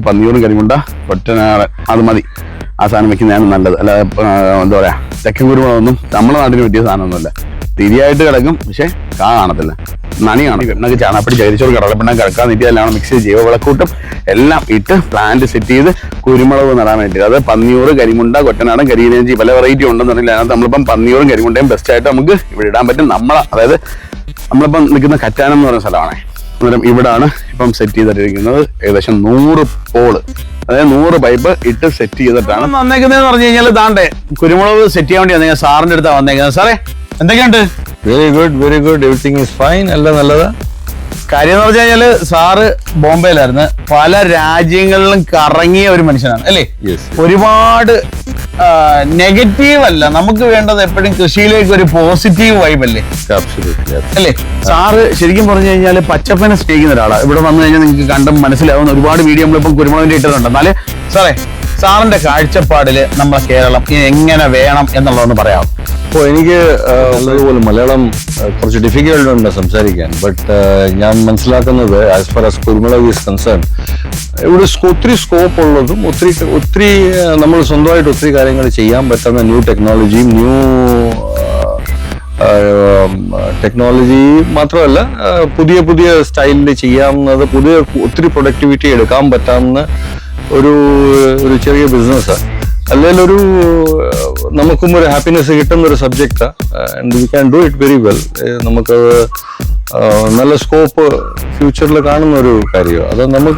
പന്നിയൂറും കരിമുണ്ട ഒറ്റനാടൻ അത് മതി. ആ സാധനം വെക്കുന്നതാണ് നല്ലത്. അല്ലാതെ എന്താ പറയാ തെക്കൻ കുരുമുളകൊന്നും നമ്മുടെ നാട്ടിന് പറ്റിയ സാധനമൊന്നുമല്ല. തിരിയായിട്ട് കിടക്കും, പക്ഷെ കാ കാണത്തില്ല, നണി കാണും. പിണ്ണക്ക് ചാണകപ്പൊടി ചകിരിച്ചോറ് കടലപ്പിണ്ണ കിടക്കാൻ നീട്ടി എല്ലാം മിക്സ് ചെയ്ത് ജൈവവിളക്കൂട്ടും എല്ലാം ഇട്ട് പ്ലാന്റ് സെറ്റ് ചെയ്ത് കുരുമുളക് നടാൻ വേണ്ടി. അത് പന്നിയൂറ്, കരിമുണ്ട, കൊറ്റനാടൻ, കരിയിലേഞ്ചി പല വെറൈറ്റി ഉണ്ടെന്നുണ്ടെങ്കിൽ അതിനകത്ത് നമ്മളിപ്പം പന്നിയൂറും കരിമുണ്ടയും ബെസ്റ്റ് ആയിട്ട് നമുക്ക് ഇവിടെ ഇടാൻ പറ്റും. അതായത് നമ്മളിപ്പം നിൽക്കുന്ന കറ്റാനം എന്ന് പറയുന്ന സ്ഥലമാണ്. അന്നേരം ഇവിടാണ് ഇപ്പം സെറ്റ് ചെയ്തിട്ടിരിക്കുന്നത്. ഏകദേശം 100 പോള്, അതായത് 100 പൈപ്പ് ഇട്ട് സെറ്റ് ചെയ്തിട്ടാണ് വന്നേക്കുന്നതെന്ന് പറഞ്ഞു കഴിഞ്ഞാൽ. താണ്ടെ കുരുമുളക് സെറ്റ് ചെയ്യാൻ വേണ്ടി വന്നേക്കുന്നത് സാറിന്റെ അടുത്താണ് വന്നേക്കുന്നത്. സാറേ എന്തൊക്കെയുണ്ട്? Very good, everything is fine. എല്ലാം നല്ലതാ. കാര്യം എന്ന് പറഞ്ഞു കഴിഞ്ഞാല് സാറ് ബോംബെയിലായിരുന്നു, പല രാജ്യങ്ങളിലും കറങ്ങിയ ഒരു മനുഷ്യനാണ് അല്ലേ? ഒരുപാട് നെഗറ്റീവ് അല്ല, നമുക്ക് വേണ്ടത് എപ്പോഴും കൃഷിയിലേക്ക് ഒരു പോസിറ്റീവ് വൈബ് അല്ലേ? അല്ലേ? സാറ് ശരിക്കും പറഞ്ഞു കഴിഞ്ഞാൽ പച്ചപ്പനെ സ്നേഹിക്കുന്ന ഒരാളാണ്. ഇവിടെ വന്നു കഴിഞ്ഞാൽ നിങ്ങൾക്ക് കണ്ടും മനസ്സിലാവുന്ന ഒരുപാട് വീഡിയോ നമ്മളിപ്പം കുരുമുളകിന്റെ ഇട്ടിട്ടുണ്ട്. എന്നാല് സാറേ സാറിന്റെ കാഴ്ചപ്പാടില് നമ്മളെ കേരളം എങ്ങനെ വേണം എന്നുള്ളതൊന്ന് പറയാം. അപ്പോൾ എനിക്ക് ഉള്ളതുപോലെ മലയാളം കുറച്ച് ഡിഫിക്കൽട്ട് ഉണ്ട് സംസാരിക്കാൻ. ബട്ട് ഞാൻ മനസ്സിലാക്കുന്നത് ആസ് ഫാർ ആസ് കുരുമുളക് ഈസ് കൺസേൺ, ഇവിടെ ഒത്തിരി സ്കോപ്പ് ഉള്ളതും ഒത്തിരി നമ്മൾ സ്വന്തമായിട്ട് ഒത്തിരി കാര്യങ്ങൾ ചെയ്യാൻ പറ്റുന്ന ന്യൂ ടെക്നോളജിയും ടെക്നോളജി മാത്രമല്ല പുതിയ സ്റ്റൈലിൽ ചെയ്യാവുന്നത്, ഒത്തിരി പ്രൊഡക്ടിവിറ്റി എടുക്കാൻ പറ്റാവുന്ന ഒരു ചെറിയ ബിസിനസ്സാണ്. അല്ലെങ്കിൽ നമുക്കും ഒരു ഹാപ്പിനെസ് കിട്ടുന്ന ഒരു സബ്ജക്റ്റാണ്. And we can do it very well. നമുക്ക് നല്ല സ്കോപ്പ് ഫ്യൂച്ചറിൽ കാണുന്ന ഒരു കാര്യമാണ്.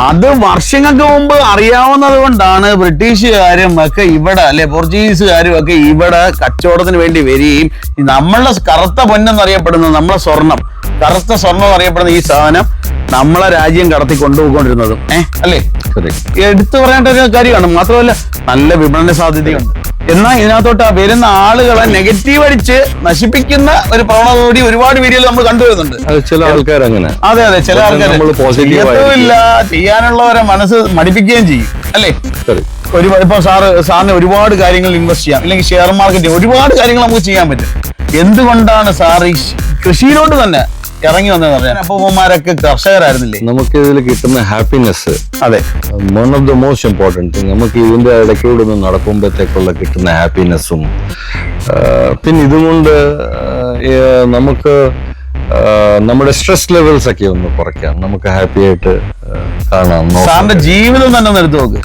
അത് വർഷങ്ങൾക്ക് മുമ്പ് അറിയാവുന്നത് കൊണ്ടാണ് ബ്രിട്ടീഷുകാരും ഒക്കെ ഇവിടെ അല്ലെ പോർച്ചുഗീസുകാരും ഒക്കെ ഇവിടെ കച്ചവടത്തിന് വേണ്ടി വരികയും നമ്മളുടെ കറുത്ത പൊന്നെന്നറിയപ്പെടുന്നത്, നമ്മളെ കറുത്ത സ്വർണം അറിയപ്പെടുന്ന ഈ സാധനം നമ്മളെ രാജ്യം കടത്തി കൊണ്ടുപോയിക്കൊണ്ടിരുന്നതും അല്ലേ? എടുത്തു പറയേണ്ട ഒരു കാര്യമാണ്. മാത്രമല്ല നല്ല വിപണന സാധ്യതയുണ്ട്. എന്നാൽ ഇതിനകത്തോട്ട് വരുന്ന ആളുകളെ നെഗറ്റീവ് അടിച്ച് നശിപ്പിക്കുന്ന ഒരു പ്രവണത കൂടി ഒരുപാട് വീഡിയോയിൽ നമ്മൾ കണ്ടുവരുന്നുണ്ട്. ചില ആൾക്കാർ അങ്ങനെ. അതെ, ചില ആൾക്കാർ ചെയ്യത്തുമില്ല, ചെയ്യാനുള്ളവരെ മനസ്സ് മടിപ്പിക്കുകയും ചെയ്യും അല്ലേ? ഇപ്പൊ സാറിന് ഒരുപാട് കാര്യങ്ങൾ ഇൻവെസ്റ്റ് ചെയ്യാം, അല്ലെങ്കിൽ ഷെയർ മാർക്കറ്റിംഗ്, ഒരുപാട് കാര്യങ്ങൾ നമുക്ക് ചെയ്യാൻ പറ്റും. എന്തുകൊണ്ടാണ് സാർ ഈ കൃഷിയിലോട്ട് തന്നെ ഇറങ്ങി വന്നതെന്ന് പറഞ്ഞാൽ അപ്പൂപ്പന്മാരൊക്കെ കർഷകരായിരുന്നില്ലേ? നമുക്ക് ഇതിൽ കിട്ടുന്ന ഹാപ്പിനെസ്, അതെ, one of the most important thing. നമുക്ക് ഇതിന്റെ ഇടയ്ക്കൂടെ ഒന്ന് നടക്കുമ്പോഴത്തേക്കുള്ള കിട്ടുന്ന ഹാപ്പിനെസ്സും, പിന്നെ ഇതുകൊണ്ട് നമുക്ക് നമ്മുടെ സ്ട്രെസ് ലെവൽസ് ഒക്കെ ഒന്ന് കുറയ്ക്കാം, നമുക്ക് ഹാപ്പി ആയിട്ട് കാണാം. സാറിന്റെ ജീവിതം തന്നെ എടുത്തു നോക്ക്,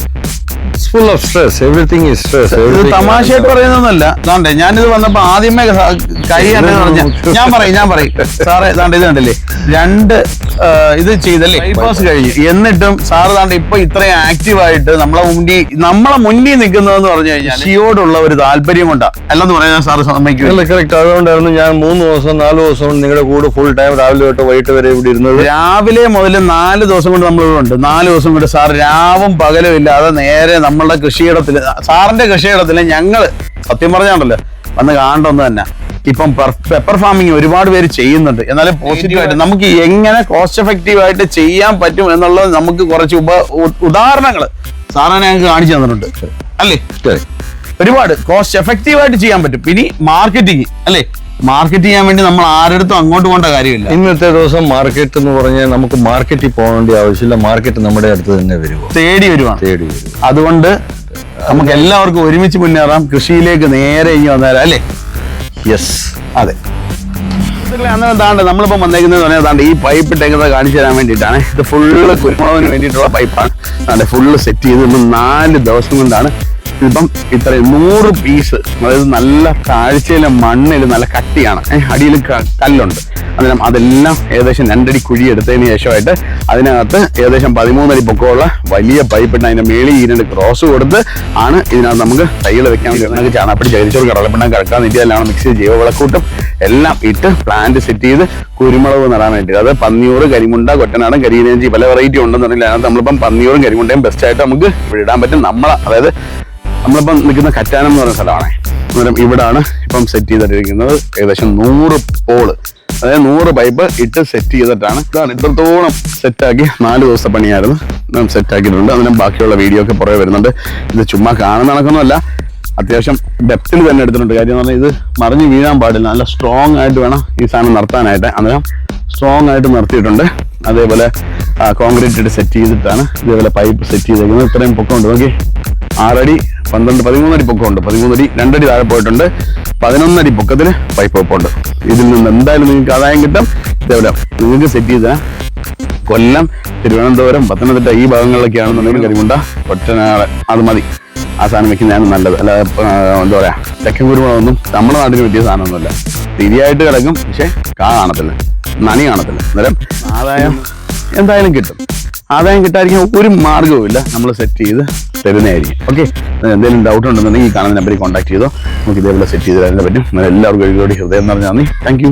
full of stress, everything is stress. ഇത് തമാശയായിട്ട് പറയുന്നൊന്നല്ല. താണ്ടെ ഞാനിത് വന്നപ്പോ ആദ്യമേ ഞാൻ പറയും സാറേ താണ്ടെ ഇത് കണ്ടില്ലേ, 2 ഇത് ചെയ്തല്ലേ ബൈപ്പാസ് കഴിഞ്ഞു, എന്നിട്ടും സാറ് താണ്ടെ ഇപ്പൊ ഇത്രയും ആക്റ്റീവായിട്ട് നമ്മളെ മുന്നിൽ നിൽക്കുന്നതെന്ന് പറഞ്ഞു കഴിഞ്ഞാൽ കൃഷിയോടുള്ള ഒരു താല്പര്യം കൊണ്ടാ അല്ലെന്ന് പറയാൻ സാറ് സമ്മതിക്കില്ല. കറക്റ്റ്. അതുകൊണ്ടായിരുന്നു ഞാൻ 3 ദിവസം 4 ദിവസം നിങ്ങളുടെ കൂടെ ഫുൾ ടൈം രാവിലെ തൊട്ട് വൈകിട്ട് വരെ ഇവിടെ ഇരുന്നത്. രാവിലെ മുതൽ 4 ദിവസം കൊണ്ട് നമ്മൾ ഇവിടെ ഉണ്ട്. 4 ദിവസം കൊണ്ട് സാർ രാവും പകലും ഇല്ലാതെ നേരെ നമ്മളുടെ കൃഷിയിടത്തില്, സാറിന്റെ കൃഷിയിടത്തില് ഞങ്ങള് സത്യം പറഞ്ഞാണല്ലോ വന്ന് കാണേണ്ടൊന്നും തന്നെ. ഇപ്പം പെപ്പർ ഫാമിങ് ഒരുപാട് പേര് ചെയ്യുന്നുണ്ട്. എന്നാലും പോസിറ്റീവായിട്ട് നമുക്ക് എങ്ങനെ കോസ്റ്റ് എഫക്റ്റീവ് ആയിട്ട് ചെയ്യാൻ പറ്റും എന്നുള്ളത് നമുക്ക് കുറച്ച് ഉദാഹരണങ്ങൾ സാറിനെ ഞങ്ങൾക്ക് കാണിച്ചു തന്നിട്ടുണ്ട് അല്ലേ? ഒരുപാട് കോസ്റ്റ് എഫക്റ്റീവ് ആയിട്ട് ചെയ്യാൻ പറ്റും. പിന്നെ മാർക്കറ്റിംഗ് അല്ലേ, മാർക്കറ്റ് ചെയ്യാൻ വേണ്ടി നമ്മൾ ആരുടെ അങ്ങോട്ട് പോകേണ്ട കാര്യമില്ല. ഇന്നത്തെ ദിവസം മാർക്കറ്റ് എന്ന് പറഞ്ഞാൽ നമുക്ക് മാർക്കറ്റിൽ പോകേണ്ട ആവശ്യമില്ല, മാർക്കറ്റ് നമ്മുടെ അടുത്ത് തന്നെ തേടി വരുവാണ്. അതുകൊണ്ട് നമുക്ക് എല്ലാവർക്കും ഒരുമിച്ച് മുന്നേറാം, കൃഷിയിലേക്ക് നേരെ ഇനി വന്നേരാം അല്ലേ? യെസ്, അതെ. അന്നേരം നമ്മളിപ്പോ വന്നേക്കുന്നത് പറഞ്ഞാൽ ഈ പൈപ്പ് ഇട്ടേക്കുന്നത് കാണിച്ചു തരാൻ വേണ്ടിയിട്ടാണ്. ഇത് ഫുള്ള് കുരുമുളകിന് വേണ്ടിയിട്ടുള്ള പൈപ്പാണ്. ഫുള്ള് സെറ്റ് ചെയ്ത് 4 ദിവസം കൊണ്ടാണ് ഇപ്പം ഇത്രയും 100 പീസ്. അതായത് നല്ല താഴ്ചയിലെ മണ്ണിൽ നല്ല കട്ടിയാണ്, അടിയിൽ കല്ലുണ്ട്. അന്നേരം അതെല്ലാം ഏകദേശം 2 അടി കുഴി എടുത്തതിന് ശേഷമായിട്ട് അതിനകത്ത് ഏകദേശം 13 അടി പൊക്കമുള്ള വലിയ പൈപ്പ് ഇട്ട് അതിന്റെ മേളിൽ 2 ക്രോസ് കൊടുത്ത് ആണ് ഇതിനകത്ത് നമുക്ക് തൈകൾ വെക്കാൻ വേണ്ടി. ചാണകപ്പൊടി ചകിരിച്ചോറ് കടലപ്പിണ്ണ കിടക്കാൻ നീട്ടി എല്ലാം മിക്സ് ചെയ്ത് ജൈവവിളക്കൂട്ടും എല്ലാം ഇട്ട് പ്ലാന്റ് സെറ്റ് ചെയ്ത് കുരുമുളക് നടാൻ വേണ്ടി. അത് പന്നിയൂറ്, കരിമുണ്ട, കൊറ്റനാടൻ, കരിയിലേഞ്ചി പല വെറൈറ്റി ഉണ്ടെന്നുണ്ടെങ്കിൽ അതിനകത്ത് നമ്മളിപ്പം പന്നിയൂറും കരിമുണ്ടയും ബെസ്റ്റ് ആയിട്ട് നമുക്ക് ഇവിടെ ഇടാൻ പറ്റും. അതായത് നമ്മളിപ്പം നിൽക്കുന്ന കറ്റാനം എന്ന് പറയുന്ന സ്ഥലമാണ്. അന്നേരം ഇവിടാണ് ഇപ്പം സെറ്റ് ചെയ്തിട്ടിരിക്കുന്നത്. ഏകദേശം 100 പോള്, അതായത് 100 പൈപ്പ് ഇട്ട് സെറ്റ് ചെയ്തിട്ടാണ്. ഇതാണ് ഇത്രത്തോളം സെറ്റാക്കി 4 ദിവസത്തെ പണിയായിരുന്നു സെറ്റാക്കിയിട്ടുണ്ട്. അതിനും ബാക്കിയുള്ള വീഡിയോ ഒക്കെ പുറകെ വരുന്നുണ്ട്. ഇത് ചുമ്മാ കാണുന്ന കണക്കൊന്നുമല്ല, അത്യാവശ്യം ഡെപ്തിൽ തന്നെ എടുത്തിട്ടുണ്ട്. കാര്യം എന്ന് പറഞ്ഞാൽ ഇത് മറിഞ്ഞ് വീഴാൻ പാടില്ല, നല്ല സ്ട്രോങ് ആയിട്ട് വേണം ഈ സാധനം നിർത്താനായിട്ട്. അന്നേരം സ്ട്രോങ് ആയിട്ട് നിർത്തിയിട്ടുണ്ട്. അതേപോലെ കോൺക്രീറ്റ് ഇട്ട് സെറ്റ് ചെയ്തിട്ടാണ് ഇതേപോലെ പൈപ്പ് സെറ്റ് ചെയ്തേക്കുന്നത്. ഇത്രയും പൊക്കമുണ്ട്. നോക്കി 6 അടി 12 13 അടി പൊക്കമുണ്ട്. 13 അടി 2 അടി താഴെ പോയിട്ടുണ്ട്. 11 അടി പൊക്കത്തിൽ പൈപ്പ് വെപ്പുണ്ട്. ഇതിൽ നിന്ന് എന്തായാലും നിങ്ങൾക്ക് ആദായം കിട്ടും. ഇതേപോലെ നിങ്ങൾക്ക് സെറ്റ് ചെയ്ത കൊല്ലം, തിരുവനന്തപുരം, പത്തനംതിട്ട ഈ ഭാഗങ്ങളിലൊക്കെയാണെന്നുണ്ടെങ്കിൽ കരിമുണ്ട, ഒറ്റനാട് അത് മതി. ആ സാധനം വെക്കുന്നതാണ് നല്ലത്. അല്ല എന്താ പറയാ, തെക്കൻ കുരുമുളകൊന്നും നമ്മുടെ നാട്ടിന് പറ്റിയ സാധനമൊന്നുമല്ല. തിരിയായിട്ട് കിടക്കും, പക്ഷെ കാണത്തില്ല, നനി കാണത്തില്ല. അന്നേരം ആദായം എന്തായാലും കിട്ടും. ആദായം കിട്ടാതിരിക്കാൻ ഒരു മാർഗവുമില്ല. നമ്മൾ സെറ്റ് ചെയ്ത് തരുന്നതായിരിക്കും. ഓക്കെ, എന്തെങ്കിലും ഡൗട്ട് ഉണ്ടെന്നുണ്ടെങ്കിൽ ഈ കാണുന്ന നമ്പറിൽ കോൺടാക്ട് ചെയ്തോ. നമുക്ക് ഇതേപോലെ സെറ്റ് ചെയ്ത് തരാൻ പറ്റും. എല്ലാവർക്കും ഹൃദയം നിറഞ്ഞ നന്ദി. Thank you.